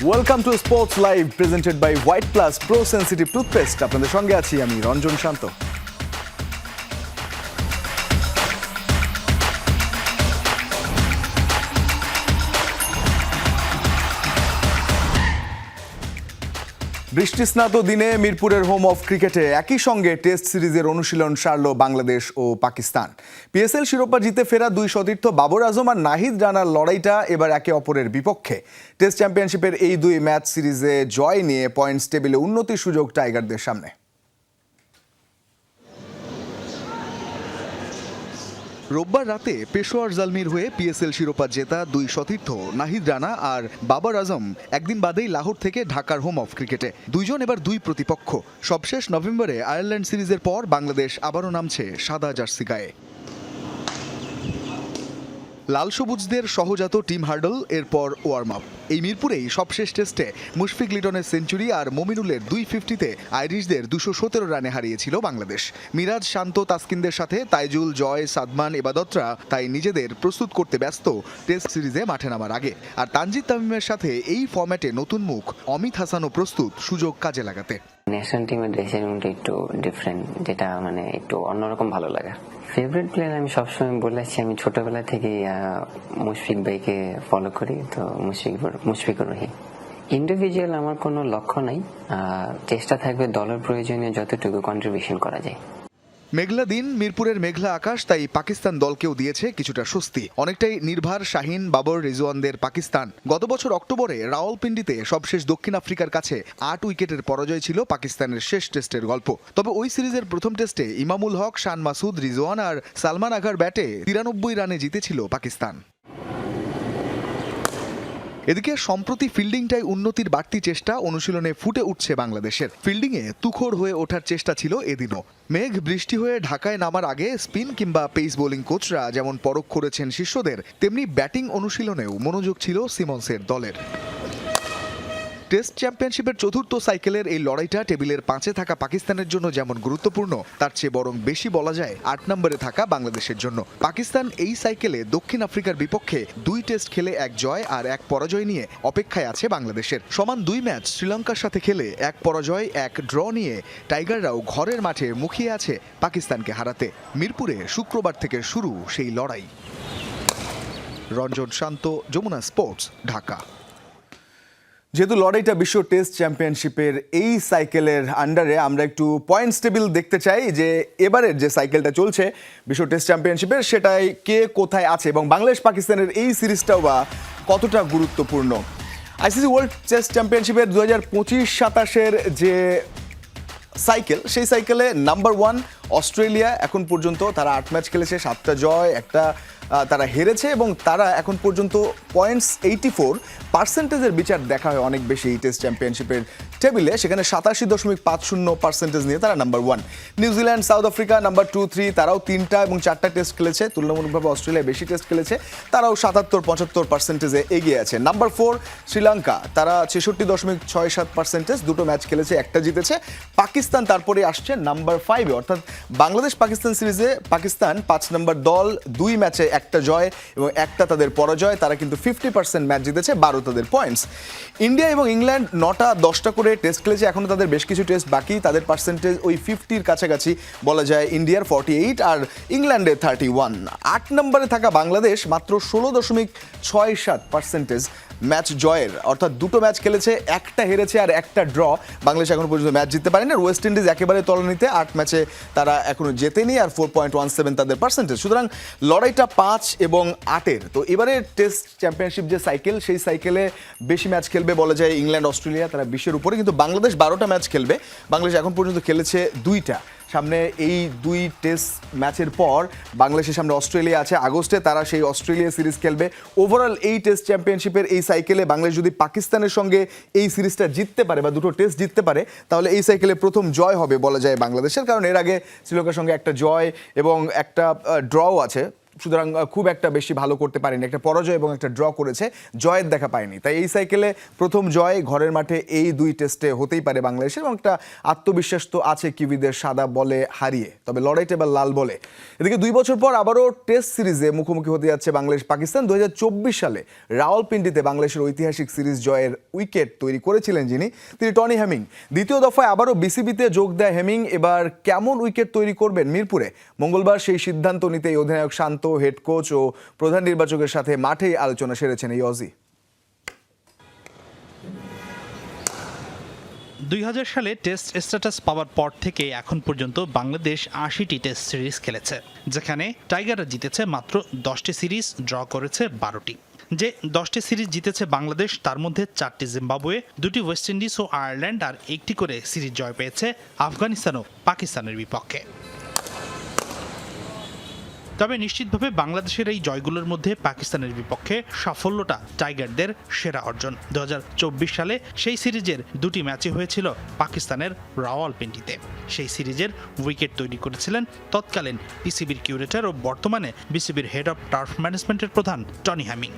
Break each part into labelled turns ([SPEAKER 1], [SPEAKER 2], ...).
[SPEAKER 1] Welcome to sports live presented by white plus pro sensitive toothpaste. আপনাদের সঙ্গে আছি আমি রঞ্জন শান্ত। বৃষ্টিস্নাত দিনে মিরপুরের হোম অফ ক্রিকেটে একই সঙ্গে টেস্ট সিরিজের অনুশীলন সারল বাংলাদেশ ও পাকিস্তান। পিএসএল শিরোপা জিতে ফেরা দুই সতীর্থ বাবর আজম আর নাহিদ রানার লড়াইটা এবার একে অপরের বিপক্ষে। টেস্ট চ্যাম্পিয়নশিপের এই দুই ম্যাচ সিরিজে জয় নিয়ে পয়েন্টস টেবিলে উন্নতির সুযোগ টাইগারদের সামনে। রোববার রাতে পেশোয়ার জালমির হয়ে পিএসএল শিরোপা জেতা দুই সতীর্থ নাহিদ রানা আর বাবর আজম একদিন বাদেই লাহোর থেকে ঢাকার হোম অফ ক্রিকেটে। দুইজন এবার দুই প্রতিপক্ষ। সবশেষ নভেম্বরে আয়ারল্যান্ড সিরিজের পর বাংলাদেশ আবারও নামছে সাদা জার্সি গায়ে। লাল সবুজদের সহজাত টিম হার্ডল এরপর ওয়ার্ম আপ। এই মিরপুরেই সবশেষ টেস্টে মুশফিক লিটনের সেঞ্চুরি আর মমিনুলের 250-তে আইরিশদের 217 রানে হারিয়েছিল বাংলাদেশ। মিরাজ, শান্ত, তাসকিনদের সাথে তাইজুল, জয়, সাদমান, এবাদতরা তাই নিজেদের প্রস্তুত করতে ব্যস্ত টেস্ট সিরিজে মাঠে নামার আগে। আর তানজিদ তামিমের সাথে এই ফরম্যাটে নতুন মুখ অমিত হাসানও প্রস্তুত সুযোগ কাজে লাগাতে।
[SPEAKER 2] ন্যাশনাল টিমের ড্রেসিং রুমটা একটু ডিফারেন্ট, যেটা একটু অন্যরকম ভালো লাগে। ফেভারিট প্লেয়ার আমি সবসময় বলে আসছি, আমি ছোটবেলা থেকেই মুশফিক ভাইকে ফলো করি, তো মুশফিকুর রহিম। ইন্ডিভিজুয়াল আমার কোনো লক্ষ্য নাই, চেষ্টা থাকবে দলের প্রয়োজনীয় যতটুকু কন্ট্রিবিউশন করা যায়।
[SPEAKER 1] মেঘলা দিন, মিরপুরের মেঘলা আকাশ তাই পাকিস্তান দলকেও দিয়েছে কিছুটা স্বস্তি। অনেকটাই নির্ভার শাহিন, বাবর, রিজওয়ানদের পাকিস্তান। গত বছর অক্টোবরে রাওয়ালপিন্ডিতে সবশেষ দক্ষিণ আফ্রিকার কাছে 8 উইকেটের পরাজয় ছিল পাকিস্তানের শেষ টেস্টের গল্প। তবে ওই সিরিজের প্রথম টেস্টে ইমামুল হক, শান মাসুদ, রিজওয়ান আর সালমান আগার ব্যাটে 93 রানে জিতেছিল পাকিস্তান। এদিকে সম্প্রতি ফিল্ডিংটাই উন্নতির বাড়তি চেষ্টা অনুশীলনে ফুটে উঠছে বাংলাদেশের। ফিল্ডিংয়ে তুখোড় হয়ে ওঠার চেষ্টা ছিল এদিনও। মেঘ বৃষ্টি হয়ে ঢাকায় নামার আগে স্পিন কিংবা পেস বোলিং কোচরা যেমন পরখ করেছেন শিষ্যদের, তেমনি ব্যাটিং অনুশীলনেও মনোযোগ ছিল সিমন্সের দলের। টেস্ট চ্যাম্পিয়নশিপের চতুর্থ সাইকেলের এই লড়াইটা টেবিলের 5-এ থাকা পাকিস্তানের জন্য যেমন গুরুত্বপূর্ণ, তার চেয়ে বরং বেশি বলা যায় 8 নম্বরে থাকা বাংলাদেশের জন্য। পাকিস্তান এই সাইকেলে দক্ষিণ আফ্রিকার বিপক্ষে 2 টেস্ট খেলে 1 জয় আর 1 পরাজয় নিয়ে অপেক্ষায় আছে বাংলাদেশের। সমান 2 ম্যাচ শ্রীলঙ্কার সাথে খেলে 1 পরাজয় 1 ড্র নিয়ে টাইগাররাও ঘরের মাঠে মুখিয়ে আছে পাকিস্তানকে হারাতে। মিরপুরে শুক্রবার থেকে শুরু সেই লড়াই। রঞ্জন শান্ত, যমুনা স্পোর্টস, ঢাকা। যেহেতু লড়াইটা বিশ্ব টেস্ট চ্যাম্পিয়নশিপের এই সাইকেলের আন্ডারে, আমরা একটু পয়েন্টস টেবিল দেখতে চাই যে এবারের যে সাইকেলটা চলছে বিশ্ব টেস্ট চ্যাম্পিয়নশিপের, সেটাই কে কোথায় আছে এবং বাংলাদেশ পাকিস্তানের এই সিরিজটাও বা কতটা গুরুত্বপূর্ণ। আইসিসি ওয়ার্ল্ড টেস্ট চ্যাম্পিয়নশিপের 2025-27-এর যে সাইকেল, সেই সাইকেলে নাম্বার 1 অস্ট্রেলিয়া। এখন পর্যন্ত তারা 8 ম্যাচ খেলেছে, 7টা জয়, একটা তারা হেরেছে এবং তারা এখন পর্যন্ত পয়েন্টস 84%-এর বিচার দেখা হয় অনেক বেশি এই টেস্ট চ্যাম্পিয়নশিপের টেবিলে। সেখানে 87.50% নিয়ে তারা number 1। New Zealand, south Africa number 2, 3, তারাও 3টা এবং 4টা টেস্ট খেলেছে। তুলনামূলকভাবে অস্ট্রেলিয়া বেশি টেস্ট খেলেছে, তারাও 77-75%-এ এগিয়ে আছে। নাম্বার 4 শ্রীলঙ্কা, তারা 66.67%, 2টো ম্যাচ খেলেছে, একটা জিতেছে। পাকিস্তান তারপরে আসছে নাম্বার 5-এ, অর্থাৎ বাংলাদেশ পাকিস্তান সিরিজে পাকিস্তান 5 নম্বর দল, 2 ম্যাচে 1টা জয় এবং 1টা তাদের পরাজয়। তারা কিন্তু 50% ম্যাচ জিতেছে, 12 তাদের পয়েন্টস। ইন্ডিয়া এবং ইংল্যান্ড 9টা 10টা করে টেস্ট খেলেছে, এখনো তাদের বেশ কিছু টেস্ট বাকি। তাদের পার্সেন্টেজ ওই 50-র কাছাকাছি বলা যায়। ইন্ডিয়ার 48 আর ইংল্যান্ডের 31। 8 নম্বরে থাকা বাংলাদেশ মাত্র 16.67% ম্যাচ জয়ের, অর্থাৎ 2টো ম্যাচ খেলেছে, 1টা হেরেছে আর 1টা ড্র। বাংলাদেশ এখনো পর্যন্ত ম্যাচ জিততে পারেনি। আর ওয়েস্ট ইন্ডিজ একেবারে তলানিতে, 8 ম্যাচে তারা এখনো জেতেনি আর 4.17 তাদের পার্সেন্টেজ। সুতরাং লড়াইটা 5 এবং 8-এর। তো এবারে টেস্ট চ্যাম্পিয়নশিপ যে সাইকেল, সেই সাইকেলে বেশি ম্যাচ খেলবে বলা যায় ইংল্যান্ড, অস্ট্রেলিয়া, তারা 20-এর উপরে। কিন্তু বাংলাদেশ 12টা ম্যাচ খেলবে। বাংলাদেশ এখন পর্যন্ত খেলেছে 2টা। সামনে এই 2 টেস্ট ম্যাচের পর বাংলাদেশের সামনে অস্ট্রেলিয়া আছে আগস্টে, তারা সেই অস্ট্রেলিয়া সিরিজ খেলবে। ওভারঅল এই টেস্ট চ্যাম্পিয়নশিপের এই সাইকেলে বাংলাদেশ যদি পাকিস্তানের সঙ্গে এই সিরিজটা জিততে পারে বা 2টো টেস্ট জিততে পারে, তাহলে এই সাইকেলে প্রথম জয় হবে বলা যায় বাংলাদেশের। কারণ এর আগে শ্রীলঙ্কার সঙ্গে একটা জয় এবং একটা ড্রও আছে। সুতরাং খুব একটা বেশি ভালো করতে পারেনি, একটা পরাজয় এবং একটা ড্র করেছে, জয়ের দেখা পায়নি। তাই এই সাইকেলে প্রথম জয় ঘরের মাঠে এই 2 টেস্টে হতেই পারে বাংলাদেশের, এবং একটা আত্মবিশ্বাস তো আছে কিউইদের সাদা বলে হারিয়ে, তবে লড়াইটা এবার লাল বলে। এদিকে 2 বছর পর আবারও টেস্ট সিরিজে মুখোমুখি হতে যাচ্ছে বাংলাদেশ পাকিস্তান। 2024 সালে রাওয়ালপিন্ডিতে বাংলাদেশের ঐতিহাসিক সিরিজ জয়ের উইকেট তৈরি করেছিলেন তিনি টনি হেমিং। দ্বিতীয় দফায় আবারও বিসিবিতে যোগ দেয় হেমিং। এবার কেমন উইকেট তৈরি করবেন মিরপুরে, মঙ্গলবার সেই সিদ্ধান্ত নিতেই অধিনায়ক শান্ত, হেড কোচ ও প্রধান নির্বাচকের সাথে মাঠেই আলোচনা সেরেছেন এই অজি।
[SPEAKER 3] 2000 সালে টেস্ট স্ট্যাটাস পাওয়ার পর থেকে এখন পর্যন্ত বাংলাদেশ 80টি টেস্ট সিরিজ খেলেছে, যেখানে টাইগাররা জিতেছে মাত্র 10টি সিরিজ, ড্র করেছে 12টি। যে 10টি সিরিজ জিতেছে বাংলাদেশ, তার মধ্যে 4টি জিম্বাবুয়ে, 2টি ওয়েস্ট ইন্ডিজ ও আয়ারল্যান্ড, আর 1টি করে সিরিজ জয় পেয়েছে আফগানিস্তান ও পাকিস্তানের বিপক্ষে। তবে নিশ্চিতভাবে বাংলাদেশের এই জয়গুলোর মধ্যে পাকিস্তানের বিপক্ষে সাফল্যটা টাইগারদের সেরা অর্জন। 2024 সালে সেই সিরিজের 2টি ম্যাচই হয়েছিল পাকিস্তানের রাওয়ালপিন্ডিতে। সেই সিরিজের উইকেট তৈরি করেছিলেন তৎকালীন পিসিবির কিউরেটর ও বর্তমানে বিসিবির হেড অব টার্ফ ম্যানেজমেন্টের প্রধান টনি হেমিং।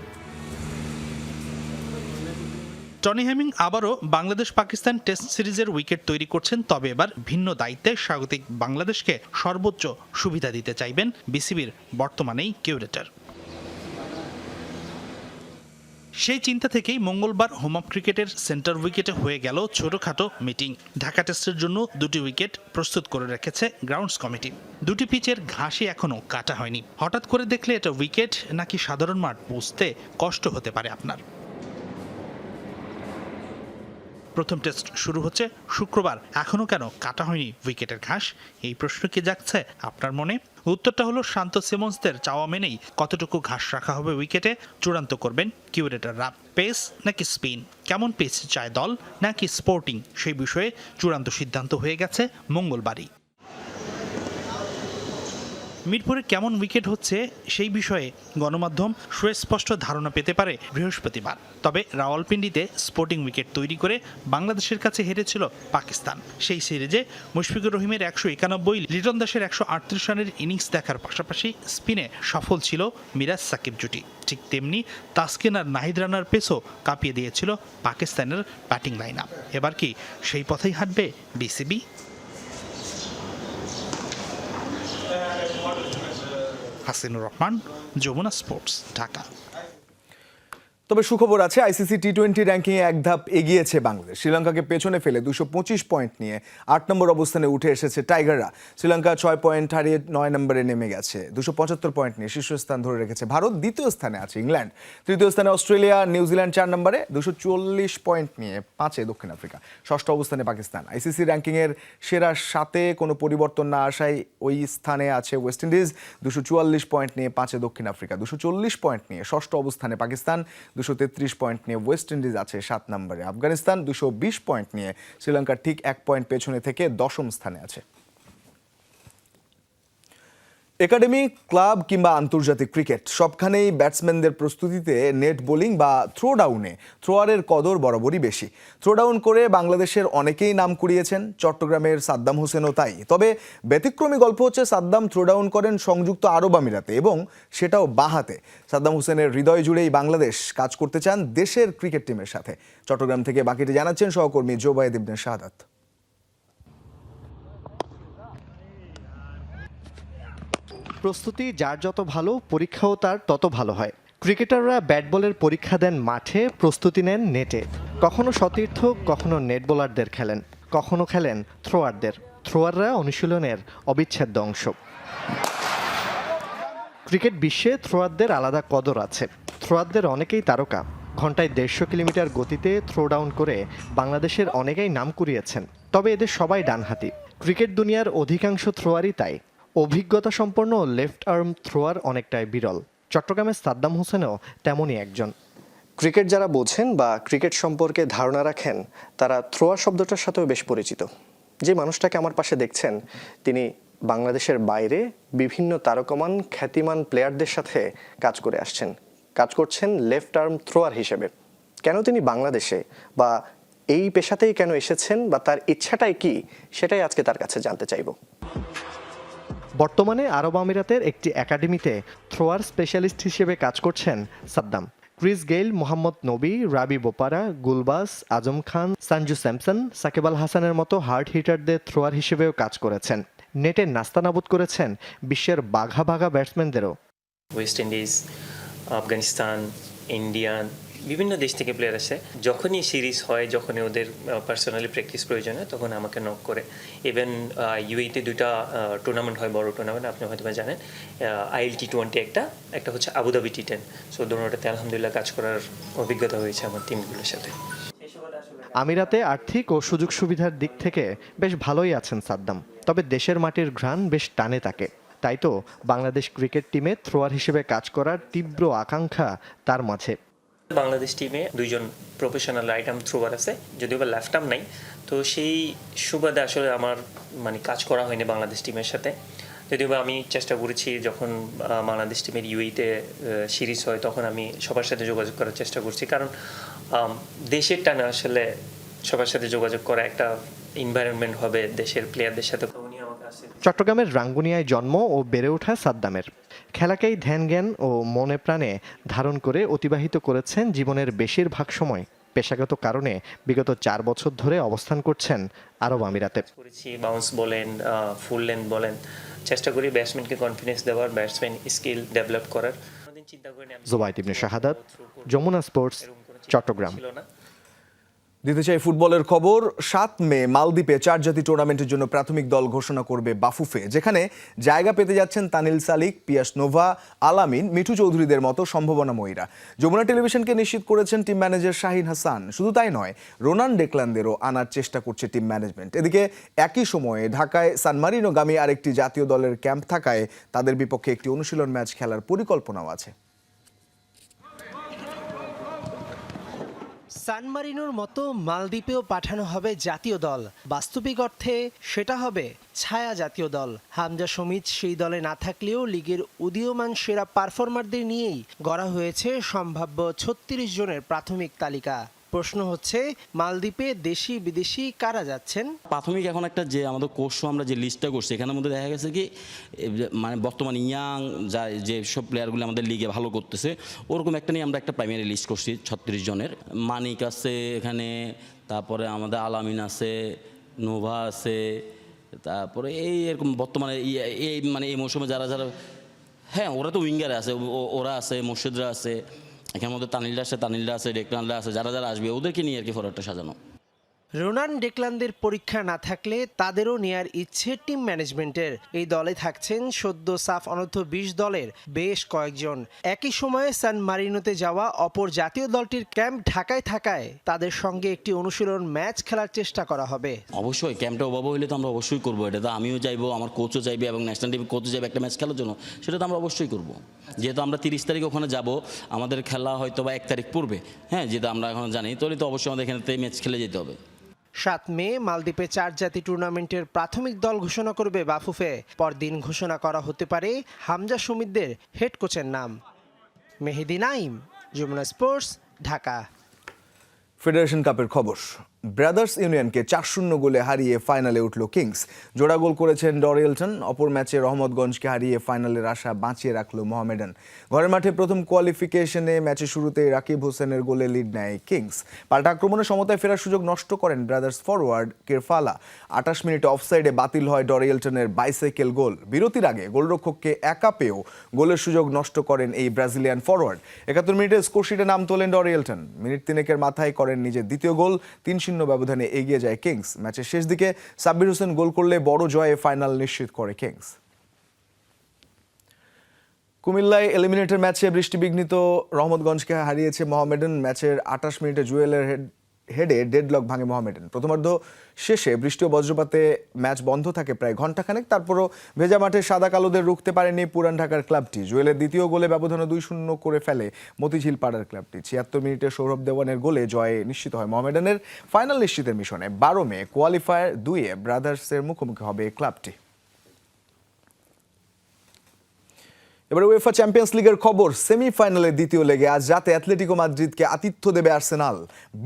[SPEAKER 3] টনি হেমিং আবারও বাংলাদেশ পাকিস্তান টেস্ট সিরিজের উইকেট তৈরি করছেন, তবে এবার ভিন্ন দায়িত্বে স্বাগতিক বাংলাদেশকে সর্বোচ্চ সুবিধা দিতে চাইবেন বিসিবির বর্তমানেই কিউরেটর। সেই চিন্তা থেকেই মঙ্গলবার হোম অফ ক্রিকেটের সেন্টার উইকেটে হয়ে গেল ছোটখাটো মিটিং। ঢাকা টেস্টের জন্য 2টি উইকেট প্রস্তুত করে রেখেছে গ্রাউন্ডস কমিটি। 2টি পিচের ঘাসই এখনো কাটা হয়নি। হঠাৎ করে দেখলে এটা উইকেট নাকি সাধারণ মাঠ বুঝতে কষ্ট হতে পারে আপনার। প্রথম টেস্ট শুরু হচ্ছে শুক্রবার, এখনো কেন কাটা হয়নি উইকেটের ঘাস? এই প্রশ্ন কি জাগছে আপনার মনে? উত্তরটা হলো শান্ত সিমন্সদের চাওয়া মেনেই কতটুকু ঘাস রাখা হবে উইকেটে চূড়ান্ত করবেন কিউরেটররা। পেস নাকি স্পিন, কেমন পিচ চায় দল নাকি স্পোর্টিং, সেই বিষয়ে চূড়ান্ত সিদ্ধান্ত হয়ে গেছে মঙ্গলবারই। মিরপুরে কেমন উইকেট হচ্ছে সেই বিষয়ে গণমাধ্যম সুস্পষ্ট ধারণা পেতে পারে বৃহস্পতিবার। তবে রাওয়ালপিন্ডিতে স্পোর্টিং উইকেট তৈরি করে বাংলাদেশের কাছে হেরেছিল পাকিস্তান। সেই সিরিজে মুশফিকুর রহিমের 191, লিটন দাসের 138 রানের ইনিংস দেখার পাশাপাশি স্পিনে সফল ছিল মিরাজ সাকিব জুটি। ঠিক তেমনি তাসকিন আর নাহিদ রানার পেসও কাঁপিয়ে দিয়েছিল পাকিস্তানের ব্যাটিং লাইন আপ। এবার কি সেই পথেই হাঁটবে বিসিবি? হাসিনুর রহমান, যমুনা স্পোর্টস, ঢাকা।
[SPEAKER 1] তবে সুখবর আছে, আইসিসি টি20 র্যাঙ্কিংয়ে এক ধাপ এগিয়েছে বাংলাদেশ। শ্রীলঙ্কাকে পেছনে ফেলে 225 পয়েন্ট নিয়ে 8 নম্বর অবস্থানে উঠে এসেছে টাইগাররা। শ্রীলঙ্কা 6 পয়েন্ট হারিয়ে 9 নম্বরে নেমে গেছে। 275 পয়েন্ট নিয়ে শীর্ষস্থান ধরে রেখেছে ভারত। দ্বিতীয় স্থানে আছে ইংল্যান্ড, তৃতীয় স্থানে অস্ট্রেলিয়া, নিউজিল্যান্ড 4 নম্বরে 244 পয়েন্ট নিয়ে 5-এ দক্ষিণ আফ্রিকা, ষষ্ঠ অবস্থানে পাকিস্তান। আইসিসি র্যাঙ্কিংয়ের সেরা 7-এ কোনো পরিবর্তন না আসায় ওই স্থানে আছে ওয়েস্ট ইন্ডিজ 244 পয়েন্ট নিয়ে 5-এ দক্ষিণ আফ্রিকা, 240 পয়েন্ট নিয়ে ষষ্ঠ অবস্থানে পাকিস্তান, 233 পয়েন্ট নিয়ে ওয়েস্ট ইন্ডিজ আছে 7 নম্বরে। আফগানিস্তান 220 পয়েন্ট নিয়ে শ্রীলঙ্কার ঠিক 1 পয়েন্ট পেছনে থেকে 10ম স্থানে আছে। একাডেমি, ক্লাব কিংবা আন্তর্জাতিক ক্রিকেট সবখানেই ব্যাটসম্যানদের প্রস্তুতিতে নেট বোলিং বা থ্রো ডাউনে থ্রোয়ারের কদর বরাবরই বেশি। থ্রো ডাউন করে বাংলাদেশের অনেকেই নাম কুড়িয়েছেন, চট্টগ্রামের সাদ্দাম হোসেনও তাই। তবে ব্যতিক্রমী গল্প হচ্ছে সাদ্দাম থ্রো ডাউন করেন সংযুক্ত আরব আমিরাতে, এবং সেটাও বাঁহাতে। সাদ্দাম হোসেনের হৃদয় জুড়েই বাংলাদেশ কাজ করতে চান দেশের ক্রিকেট টিমের সাথে। চট্টগ্রাম থেকে বাকিটি জানাচ্ছেন সহকর্মী জোবায়েদ ইবনে শাহাদাত।
[SPEAKER 4] প্রস্তুতি যার যত ভালো, পরীক্ষাও তার তত ভালো হয়। ক্রিকেটাররা ব্যাট বলের পরীক্ষা দেন মাঠে, প্রস্তুতি নেন নেটে। কখনো সতীর্থ, কখনো নেট বোলারদের খেলেন, কখনো খেলেন থ্রোয়ারদের। থ্রোয়াররা অনুশীলনের অবিচ্ছেদ্য অংশ। ক্রিকেট বিশ্বে থ্রোয়ারদের আলাদা কদর আছে। থ্রোয়ারদের অনেকেই তারকা। ঘন্টায় 150 কিলোমিটার গতিতে থ্রো ডাউন করে বাংলাদেশের অনেকেই নাম কুড়িয়েছেন। তবে এদের সবাই ডানহাতি। ক্রিকেট দুনিয়ার অধিকাংশ থ্রোয়ারই তাই। অভিজ্ঞতা সম্পন্ন লেফট আর্ম থ্রোয়ার অনেকটাই বিরল। চট্টগ্রামের সাদ্দাম হোসেনও তেমনই একজন। ক্রিকেট যারা বোঝেন বা ক্রিকেট সম্পর্কে ধারণা রাখেন, তারা থ্রোয়ার শব্দটার সাথেও বেশ পরিচিত। যে মানুষটাকে আমার পাশে দেখছেন, তিনি বাংলাদেশের বাইরে বিভিন্ন তারকমান খ্যাতিমান প্লেয়ারদের সাথে কাজ করে আসছেন, কাজ করছেন লেফট আর্ম থ্রোয়ার হিসেবে। কেন তিনি বাংলাদেশে বা এই পেশাতেই কেন এসেছেন বা তার ইচ্ছাটাই কি, সেটাই আজকে তার কাছে জানতে চাইব। বর্তমানে আরব আমিরাতের একটি একাডেমিতে থ্রোয়ার স্পেশালিস্ট হিসেবে কাজ করছেন সাদ্দাম। ক্রিস গেইল, মোহাম্মদ নবী, রাবি বোপারা, গুলবাস, আজম খান, সঞ্জু স্যামসন, সাকিব আল হাসানের মতো হার্ড হিটারদের থ্রোয়ার হিসেবেও কাজ করেছেন। নেটে নাস্তানাবুদ করেছেন বিশ্বের বাঘা বাঘা ব্যাটসম্যানদেরও।
[SPEAKER 5] ওয়েস্ট ইন্ডিজ, আফগানিস্তান, ইন্ডিয়ান, বিভিন্ন দেশ থেকে প্লেয়ার আসে। যখনই সিরিজ হয়, যখনই ওদের পার্সোনালি প্র্যাকটিস প্রয়োজন হয়, তখন আমাকে নক করে। ইভেন ইউএইতে দুইটা টুর্নামেন্ট হয়, বড় টুর্নামেন্ট, আপনি হয়তো বা জানেন। ILT20 একটা হচ্ছে আবুধাবি T10। সো দুটোটাতে আলহামদুলিল্লাহ কাজ করার অভিজ্ঞতা হয়েছে আমার টিমগুলোর সাথে।
[SPEAKER 4] আমিরাতে আর্থিক ও সুযোগ সুবিধার দিক থেকে বেশ ভালোই আছেন সাদ্দাম, তবে দেশের মাটির ঘ্রাণ বেশ টানে তাকে। তাই তো বাংলাদেশ ক্রিকেট টিমে থ্রোয়ার হিসেবে কাজ করার তীব্র আকাঙ্ক্ষা তার মাঝে।
[SPEAKER 5] বাংলাদেশ টিমে দুইজন প্রফেশনাল রাইট আর্ম থ্রোয়ার আছে, যদিও বা লেফট আর্ম নাই। তো সেই সুবাদে আসলে আমার কাজ করা হয়নি বাংলাদেশ টিমের সাথে। যদিও বা আমি চেষ্টা করেছি, যখন বাংলাদেশ টিমের ইউএইতে সিরিজ হয়, তখন আমি সবার সাথে যোগাযোগ করার চেষ্টা করছি। কারণ দেশের টানে আসলে সবার সাথে যোগাযোগ করা একটা এনভায়রনমেন্ট হবে দেশের প্লেয়ারদের সাথে।
[SPEAKER 4] চট্টগ্রামের রাঙ্গুনিয়ায় জন্ম ও বেড়ে ওঠা সাদ্দামের। খেলাকেই ধ্যান জ্ঞান ও মনে প্রাণে ধারণ করে অতিবাহিত করেছেন জীবনের বেশিরভাগ সময়। পেশাগত কারণে বিগত 4 বছর ধরে অবস্থান করছেন আরব আমিরাতে।
[SPEAKER 5] বাউন্স বলেন, ফুল লেন্থ বলেন, চেষ্টা করি ব্যাটসম্যানকে কনফিডেন্স দেওয়ার, ব্যাটসম্যান স্কিল ডেভেলপ করার।
[SPEAKER 4] জুবাইদ ইবনে শাহাদাত, যমুনা স্পোর্টস, চট্টগ্রাম।
[SPEAKER 1] দিতে চাই ফুটবলের খবর। 7 মে মালদ্বীপে 4 জাতি টুর্নামেন্টের জন্য প্রাথমিক দল ঘোষণা করবে বাফুফে, যেখানে জায়গা পেতে যাচ্ছেন তানিল সালিক, পিয়াস নোভা, আলামিন, মিঠু চৌধুরীদের মতো সম্ভাবনাময়ীরা। যমুনা টেলিভিশনকে নিশ্চিত করেছেন টিম ম্যানেজার শাহিন হাসান। শুধু তাই নয়, রোনান ডেকলানদেরও আনার চেষ্টা করছে টিম ম্যানেজমেন্ট। এদিকে একই সময়ে ঢাকায় সান মারিনোগামী আরেকটি জাতীয় দলের ক্যাম্প থাকায় তাদের বিপক্ষে একটি অনুশীলন ম্যাচ খেলার পরিকল্পনাও আছে।
[SPEAKER 6] সান মারিনোর মতো মালদ্বীপেও পাঠানো হবে জাতীয় দল। বাস্তবিক অর্থে সেটা হবে ছায়া জাতীয় দল। হামজা সমিত সেই দলে না থাকলেও লিগের উদীয়মান সেরা পারফর্মারদের নিয়েই গড়া হয়েছে সম্ভাব্য 36 জনের প্রাথমিক তালিকা। প্রশ্ন হচ্ছে, মালদ্বীপে দেশি বিদেশি কারা যাচ্ছেন?
[SPEAKER 7] প্রাথমিক এখন একটা যে আমাদের কোর্স আমরা যে লিস্টটা করছি, এখানের মধ্যে দেখা গেছে কি বর্তমান ইয়াং যে সব প্লেয়ারগুলো আমাদের লিগে ভালো করতেছে, ওরকম একটা নিয়ে আমরা একটা প্রাইমারি লিস্ট করছি 36 জনের। মানিক আছে এখানে, তারপরে আমাদের আলামিন আছে, নোভা আছে, তারপরে এরকম বর্তমানে এই মৌসুমে যারা হ্যাঁ, ওরা তো উইঙ্গারে আছে, ওরা আছে, মুর্শিদরা আছে, এখানের মধ্যে তানিলরা আছে, ডেকলানরা আছে, যারা আসবে ওদেরকে নিয়ে আর কি ফরওয়ার্ডটা সাজানো।
[SPEAKER 6] রোনান ডেকলানদের পরীক্ষা না থাকলে তাদেরও নেয়ার ইচ্ছে টিম ম্যানেজমেন্টের। এই দলে থাকছেন সদ্য সাফ অনূর্ধ্ব 20 দলের বেশ কয়েকজন। একই সময়ে সান মারিনোতে যাওয়া অপর জাতীয় দলটির ক্যাম্প ঢাকায় থাকায় তাদের সঙ্গে একটি অনুশীলন ম্যাচ খেলার চেষ্টা করা হবে।
[SPEAKER 7] অবশ্যই ক্যাম্পটা অভাব হইলে তো আমরা অবশ্যই করবো। এটা তো আমিও চাইবো, আমার কোচও চাইবে, এবং ন্যাশনাল টিম কোচও চাইবে একটা ম্যাচ খেলার জন্য। সেটা তো আমরা অবশ্যই করবো। যেহেতু আমরা 30 তারিখ ওখানে যাব, আমাদের খেলা হয়তো বা 1 তারিখ পড়বে, হ্যাঁ, যেটা আমরা এখন জানি, তাহলে তো অবশ্যই আমাদের এখানে ম্যাচ খেলে যেতে হবে।
[SPEAKER 6] 7 মে মালদ্বীপে 4 জাতি টুর্নামেন্টের প্রাথমিক দল ঘোষণা করবে বাফুফে। পরদিন ঘোষণা করা হতে পারে হামজা সমিতদের হেড কোচের নাম। মেহেদি নাইম, যমুনা স্পোর্টস, ঢাকা।
[SPEAKER 1] ফেডারেশন কাপের খবর। ব্রাদার্স ইউনিয়নকে 4-0 গোলে হারিয়ে ফাইনালে উঠল কিংস। জোড়া গোল করেছেন ডরিয়েলটন। অপর ম্যাচে রহমতগঞ্জকে হারিয়ে ফাইনালের আশা বাঁচিয়ে রাখল মোহামেডান। ঘরের মাঠে প্রথম কোয়ালিফিকেশনে ম্যাচের শুরুতেই রাকিব হোসেনের গোলে লিড নেয় কিংস। পাল্টা আক্রমণে সমতায় ফেরার সুযোগ নষ্ট করেন ব্রাদার্স ফরওয়ার্ড কেরফালা। 28 মিনিটে অফসাইডে বাতিল হয় ডরিয়েলটনের বাইসাইকেল গোল। বিরতির আগে গোলরক্ষককে একা পেয়েও গোলের সুযোগ নষ্ট করেন এই ব্রাজিলিয়ান ফরওয়ার্ড। 71 মিনিটে স্কোরশিটে নাম তোলেন ডরিয়েলটন। মিনিট 3 মাথায় করেন নিজের দ্বিতীয় গোল। 3-0 ব্যবধানে এগিয়ে যায় কিংস। ম্যাচের শেষ দিকে সাব্বির হোসেন গোল করলে বড় জয়ে ফাইনাল নিশ্চিত করে কিংস। কুমিল্লায় এলিমিনেটর ম্যাচে বৃষ্টিবিঘ্নিত রহমতগঞ্জকে হারিয়েছে মোহামেডান। ম্যাচের 28 মিনিটে জুয়েলের হেডে ডেডলক ভাঙে মোহামেডান। প্রথমার্ধ শেষে বৃষ্টি ও বজ্রপাতে ম্যাচ বন্ধ থাকে প্রায় ঘণ্টাখানেক। তারপরও ভেজা মাঠে সাদা কালোদের রুখতে পারেনি পুরান ঢাকার ক্লাবটি। জুয়েলের দ্বিতীয় গোলে ব্যবধানে 2-0 করে ফেলে মতিঝিল পাড়ার ক্লাবটি। 76 মিনিটে সৌরভ দেওয়ানের গোলে জয়ে নিশ্চিত হয় মোহামেডানের। ফাইনাল নিশ্চিতের মিশনে 12 মে কোয়ালিফায়ার 2-এ ব্রাদার্সের মুখোমুখি হবে ক্লাবটি। এবার উয়েফা চ্যাম্পিয়ন্স লিগের খবর, সেমিফাইনালের দ্বিতীয় লেগে আজ রাতে অ্যাটলেটিকো মাদ্রিদকে আতিথ্য দেবে আর্সেনাল।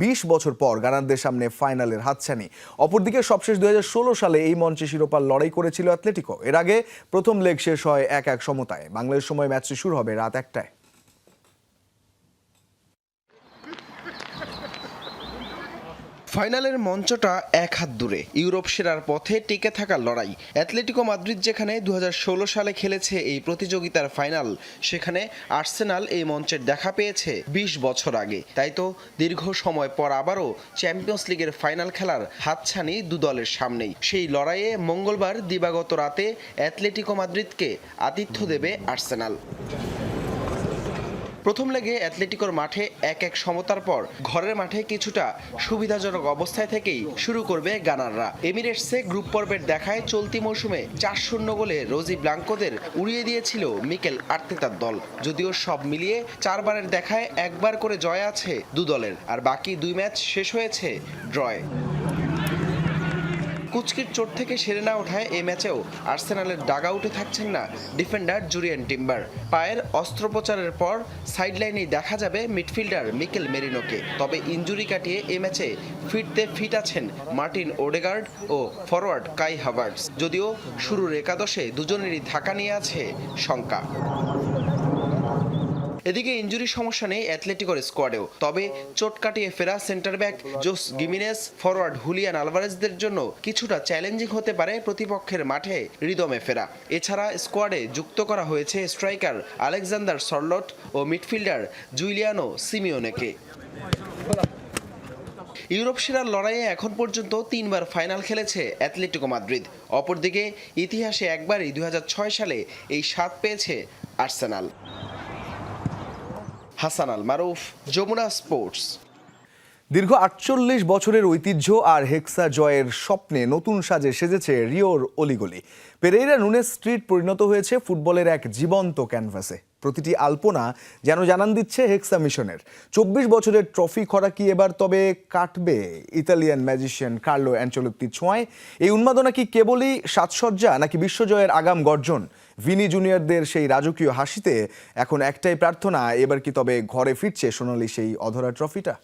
[SPEAKER 1] 20 বছর পর গানারদের সামনে ফাইনালের হাতছানি। অপরদিকে সবশেষ 2016 সালে এই মঞ্চে শিরোপার লড়াই করেছিল অ্যাটলেটিকো। এর আগে প্রথম লেগ শেষ হয় 1-1 সমতায়। বাংলাদেশ সময় ম্যাচটি শুরু হবে রাত 1টায়।
[SPEAKER 8] ফাইনালের মঞ্চটা এক হাত দূরে, ইউরোপ সেরার পথে টিকে থাকার লড়াই। অ্যাটলেটিকো মাদ্রিদ যেখানে 2016 সালে খেলেছে এই প্রতিযোগিতার ফাইনাল, সেখানে আর্সেনাল এই মঞ্চের দেখা পেয়েছে 20 বছর আগে। তাই তো দীর্ঘ সময় পর আবারও চ্যাম্পিয়ন্স লিগের ফাইনাল খেলার হাতছানি দু দলের সামনেই। সেই লড়াইয়ে মঙ্গলবার দিবাগত রাতে অ্যাটলেটিকো মাদ্রিদকে আতিথ্য দেবে আর্সেনাল। প্রথম লেগে অ্যাটলেটিকোর মাঠে 1-1 সমতার পর ঘরের মাঠে কিছুটা সুবিধাজনক অবস্থায় থেকেই শুরু করবে গানাররা। এমিরেটসে গ্রুপ পর্বের দেখায় চলতি মৌসুমে 4-0 গোলে রোজি ব্লাঙ্কোদের উড়িয়ে দিয়েছিল মিকেল আর্তেতার দল। যদিও সব মিলিয়ে 4 বারের দেখায় 1 বার করে জয় আছে দু দলের, আর বাকি 2 ম্যাচ শেষ হয়েছে ড্রয়ে। কুচকির চোট থেকে সেরে না ওঠায় এই ম্যাচেও আর্সেনালের ডাগআউটে থাকছেন না ডিফেন্ডার জুরিয়ান টিম্বার। পায়ের অস্ত্রোপচারের পর সাইডলাইনেই দেখা যাবে মিডফিল্ডার মিকেল মেরিনোকে। তবে ইনজুরি কাটিয়ে এই ম্যাচে ফিরতে ফিট আছেন মার্টিন ওডেগার্ড ও ফরওয়ার্ড কাই হাভার্টস। যদিও শুরুর একাদশে দুজনেরই থাকা নিয়ে আছে শঙ্কা। এদিকে ইনজুরি সমস্যা নেই অ্যাটলেটিকোর স্কোয়াডেও, তবে চোট কাটিয়ে ফেরা সেন্টার ব্যাক জোস গিমিনেস, ফরওয়ার্ড হুলিয়ান আলভারেজদের জন্য কিছুটা চ্যালেঞ্জিং হতে পারে প্রতিপক্ষের মাঠে রিদমে ফেরা। এছাড়া স্কোয়াডে যুক্ত করা হয়েছে স্ট্রাইকার আলেকজান্ডার সরলট ও মিডফিল্ডার জুলিয়ানো সিমিওনেকে। ইউরোপ সেরার লড়াইয়ে এখন পর্যন্ত 3 বার ফাইনাল খেলেছে অ্যাটলেটিকো মাদ্রিদ। অপরদিকে ইতিহাসে একবারই 2006 সালে এই স্বাদ পেয়েছে আর্সেনাল। হাসান আল মারুফ, যমুনা স্পোর্টস।
[SPEAKER 1] দীর্ঘ 48 বছরের ঐতিহ্য আর হেক্সা জয়ের স্বপ্নে নতুন সাজে সেজেছে রিওর অলিগলি। পেরেইরা নুনেস স্ট্রিট পরিণত হয়েছে ফুটবলের এক জীবন্ত ক্যানভাসে। প্রতিটি আলপনা যেন জানান দিচ্ছে হেক্সা মিশনের। 24 বছরের ট্রফি খরা কি এবার তবে কাটবে ইতালিয়ান ম্যাজিশিয়ান কার্লো অ্যানচেলোত্তির ছোঁয়ায়? এই উন্মাদনা কি কেবলই সাজসজ্জা নাকি বিশ্বজয়ের আগাম গর্জন? ভিনি জুনিয়রদের সেই রাজকীয় হাসিতে এখন একটাই প্রার্থনা, এবার কি তবে ঘরে ফিরছে সোনালি সেই অধরা ট্রফিটা?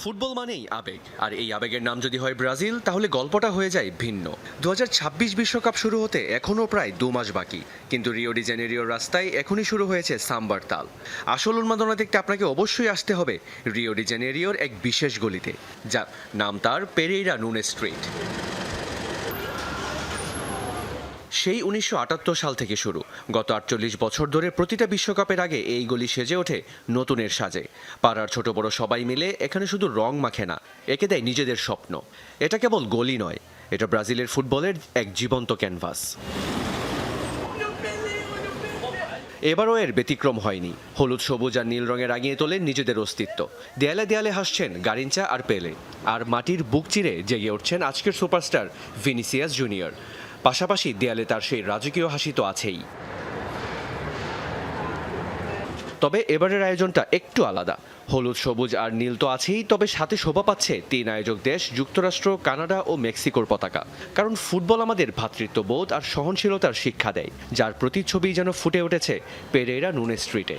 [SPEAKER 9] ফুটবল মানেই আবেগ, আর এই আবেগের নাম যদি হয় ব্রাজিল, তাহলে গল্পটা হয়ে যায় ভিন্ন। 2026 বিশ্বকাপ শুরু হতে এখনও প্রায় 2 মাস বাকি, কিন্তু রিও ডি জেনেরিওর রাস্তায় এখনই শুরু হয়েছে সাম্বার তাল। আসল উন্মাদনা দেখতে আপনাকে অবশ্যই আসতে হবে রিও ডি জেনেরিওর এক বিশেষ গলিতে, যার নাম তার পেরেইরা নুনেস স্ট্রিট। সেই 1978 সাল থেকে শুরু, গত 48 বছর ধরে প্রতিটা বিশ্বকাপের আগে এই গলি সেজে ওঠে নতুনের সাজে। পাড়ার ছোট বড় সবাই মিলে এখানে শুধু রং মাখে না, একে দেয় নিজেদের স্বপ্ন। এটা কেবল গলি নয়, এটা ব্রাজিলের ফুটবলের এক জীবন্ত ক্যানভাস। এবারও এর ব্যতিক্রম হয়নি। হলুদ, সবুজ আর নীল রঙে রাঙিয়ে তোলেন নিজেদের অস্তিত্ব। দেয়ালে দেয়ালে হাসছেন গারিঞ্চা আর পেলে, আর মাটির বুক চিরে জেগে উঠছেন আজকের সুপারস্টার ভিনিসিয়াস জুনিয়র। পাশাপাশি দেয়ালে তার সেই রাজকীয় হাসি তো আছেই। তবে এবারের আয়োজনটা একটু আলাদা। হলুদ, সবুজ আর নীল তো আছেই, তবে সাথে শোভা পাচ্ছে 3 আয়োজক দেশ যুক্তরাষ্ট্র, কানাডা ও মেক্সিকোর পতাকা। কারণ ফুটবল আমাদের ভ্রাতৃত্ববোধ আর সহনশীলতার শিক্ষা দেয়, যার প্রতিচ্ছবি যেন ফুটে উঠেছে পেরেইরা নুনেস স্ট্রিটে।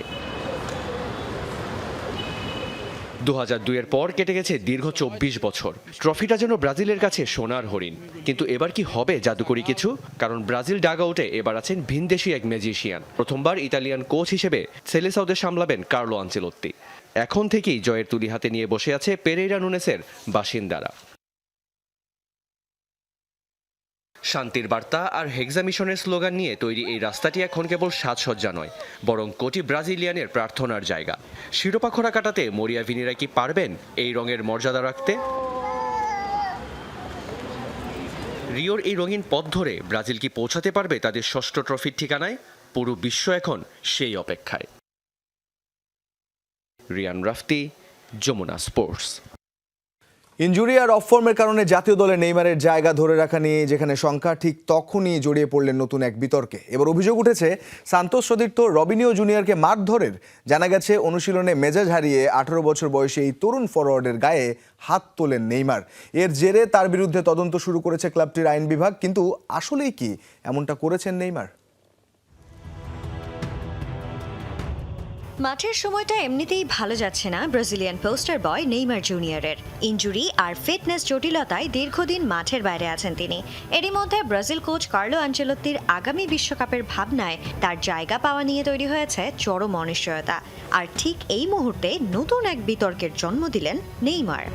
[SPEAKER 9] 2002-এর পর কেটে গেছে দীর্ঘ 24 বছর। ট্রফিটা যেন ব্রাজিলের কাছে সোনার হরিণ। কিন্তু এবার কি হবে জাদুকরি কিছু? কারণ ব্রাজিল ডাগআউটে এবার আছেন ভিনদেশি এক ম্যাজিশিয়ান। প্রথমবার ইতালিয়ান কোচ হিসেবে সেলেসাওদের সামলাবেন কার্লো আনচেলোত্তি। এখন থেকেই জয়ের তুলি হাতে নিয়ে বসে আছে পেরেইরা নুনেসের বাসিন্দারা। শান্তির বার্তা আর হেক্সা মিশনের স্লোগান নিয়ে তৈরি এই রাস্তাটি এখন কেবল সাজসজ্জা নয়, বরং কোটি ব্রাজিলিয়ানের প্রার্থনার জায়গা। শিরোপা খরা কাটাতে মরিয়া ভিনিরা কি পারবেন এই রঙের মর্যাদা রাখতে? রিওর এই রঙিন পথ ধরে ব্রাজিল কি পৌঁছাতে পারবে তাদের ষষ্ঠ ট্রফির ঠিকানায়? পুরো বিশ্ব এখন সেই অপেক্ষায়। রিয়ান রাফতি, যমুনা স্পোর্টস।
[SPEAKER 1] ইনজুরি আর অফ ফর্মের কারণে জাতীয় দলে নেইমারের জায়গা ধরে রাখা নিয়ে যেখানে শঙ্কা, ঠিক তখনই জড়িয়ে পড়লেন নতুন এক বিতর্কে। এবার অভিযোগ উঠেছে সান্তোস সতীর্থ রবিনিও জুনিয়রকে মারধরের। জানা গেছে অনুশীলনে মেজাজ হারিয়ে 18 বছর বয়সী এই তরুণ ফরওয়ার্ডের গায়ে হাত তোলেন নেইমার। এর জেরে তার বিরুদ্ধে তদন্ত শুরু করেছে ক্লাবটির আইন বিভাগ। কিন্তু আসলেই কি এমনটা করেছেন নেইমার?
[SPEAKER 10] মাঠের সময়টা এমনিতেই ভালো যাচ্ছে না ব্রাজিলিয়ান পোস্টার বয় নেইমার জুনিয়রের। ইনজুরি আর ফিটনেস জটিলতায় দীর্ঘদিন মাঠের বাইরে আছেন তিনি। এরই মধ্যে ব্রাজিল কোচ কার্লো আনচেলত্তির আগামী বিশ্বকাপের ভাবনায় তার জায়গা পাওয়া নিয়ে তৈরি হয়েছে চরম অনিশ্চয়তা। আর ঠিক এই মুহূর্তে নতুন এক বিতর্কের জন্ম দিলেন নেইমার।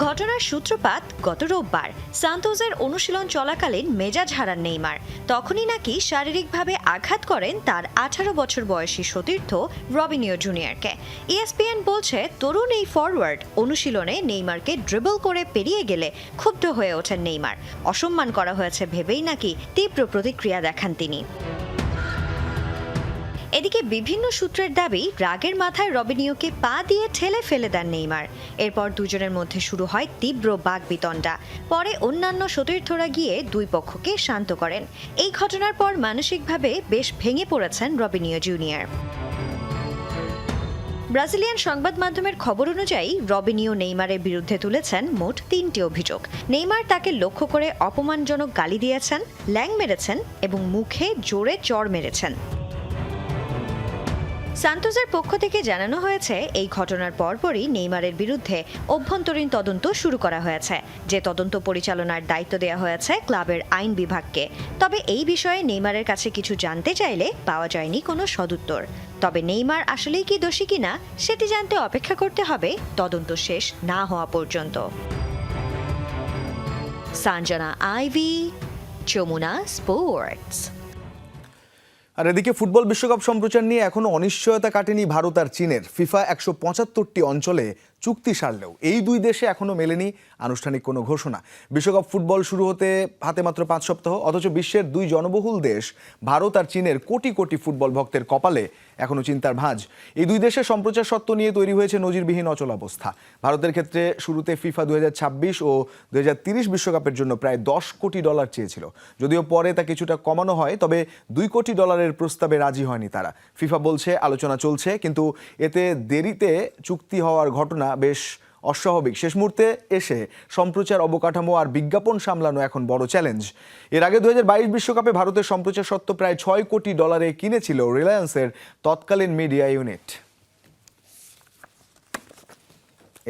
[SPEAKER 10] ঘটনার সূত্রপাত গত রোববার সান্তোসের অনুশীলন চলাকালীন মেজাজ হারান নেইমার। তখনই নাকি শারীরিকভাবে আঘাত করেন তার 18 বছর বয়সী সতীর্থ রবিনিও জুনিয়রকে। ESPN বলছে তরুণ এই ফরওয়ার্ড অনুশীলনে নেইমারকে ড্রিবল করে পেরিয়ে গেলে ক্ষুব্ধ হয়ে ওঠেন নেইমার। অসম্মান করা হয়েছে ভেবেই নাকি তীব্র প্রতিক্রিয়া দেখান তিনি। এদিকে বিভিন্ন সূত্রের দাবি রাগের মাথায় রবিনিওকে পা দিয়ে ঠেলে ফেলে দেন নেইমার। এরপর দুজনের মধ্যে শুরু হয় তীব্র বাকবিতণ্ডা। পরে অন্যান্য সতীর্থরা গিয়ে দুই পক্ষকে শান্ত করেন। এই ঘটনার পর মানসিকভাবে বেশ ভেঙে পড়েছেন রবিনিও জুনিয়র। ব্রাজিলিয়ান সংবাদ মাধ্যমের খবর অনুযায়ী রবিনিও নেইমারের বিরুদ্ধে তুলেছেন মোট 3টি অভিযোগ। নেইমার তাকে লক্ষ্য করে অপমানজনক গালি দিয়েছেন, ল্যাং মেরেছেন এবং মুখে জোরে চড় মেরেছেন। সান্তোসের পক্ষ থেকে জানানো হয়েছে এই ঘটনার পরপরই নেইমারের বিরুদ্ধে অভ্যন্তরীণ তদন্ত শুরু করা হয়েছে, যে তদন্ত পরিচালনার দায়িত্ব দেওয়া হয়েছে ক্লাবের আইন বিভাগকে। তবে এই বিষয়ে নেইমারের কাছে কিছু জানতে চাইলে পাওয়া যায়নি কোনো সদুত্তর। তবে নেইমার আসলেই কি দোষী কিনা সেটি জানতে অপেক্ষা করতে হবে তদন্ত শেষ না হওয়া পর্যন্ত। Sanjana Ivy, Jamuna sports.
[SPEAKER 1] আর এদিকে ফুটবল বিশ্বকাপ সম্প্রচার নিয়ে এখনো অনিশ্চয়তা কাটেনি ভারত আর চীনের। ফিফা 175টি অঞ্চলে চুক্তি সারলেও এই দুই দেশে এখনো মেলেনি আনুষ্ঠানিক কোনো ঘোষণা। বিশ্বকাপ ফুটবল শুরু হতে হাতে মাত্র 5 সপ্তাহ, অথচ বিশ্বের দুই জনবহুল দেশ ভারত আর চীনের কোটি কোটি ফুটবল ভক্তের কপালে এখনো চিন্তার ভাঁজ। এই দুই দেশের সম্প্রচার সত্ত্ব নিয়ে তৈরি হয়েছে নজিরবিহীন অচলাবস্থা। ভারতের ক্ষেত্রে শুরুতে ফিফা 2026 ও 2030 বিশ্বকাপের জন্য প্রায় $10 কোটি চেয়েছিল। যদিও পরে তা কিছুটা কমানো হয়, তবে $2 কোটি প্রস্তাবে রাজি হয়নি তারা। ফিফা বলছে আলোচনা চলছে, কিন্তু এতে দেরিতে চুক্তি হওয়ার ঘটনা বেশ অস্বাভাবিক। শেষ মুহূর্তে এসে সম্প্রচার অবকাঠামো আর বিজ্ঞাপন সামলানো এখন বড় চ্যালেঞ্জ। এর আগে 2022 বিশ্বকাপে ভারতের সম্প্রচার সত্ত্ব প্রায় $6 কোটি কিনেছিল রিলায়েন্সের তৎকালীন মিডিয়া ইউনিট।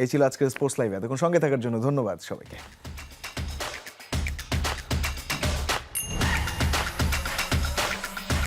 [SPEAKER 1] এই ছিল আজকের স্পোর্টস লাইভ। এতক্ষণ সঙ্গে থাকার জন্য ধন্যবাদ সবাইকে।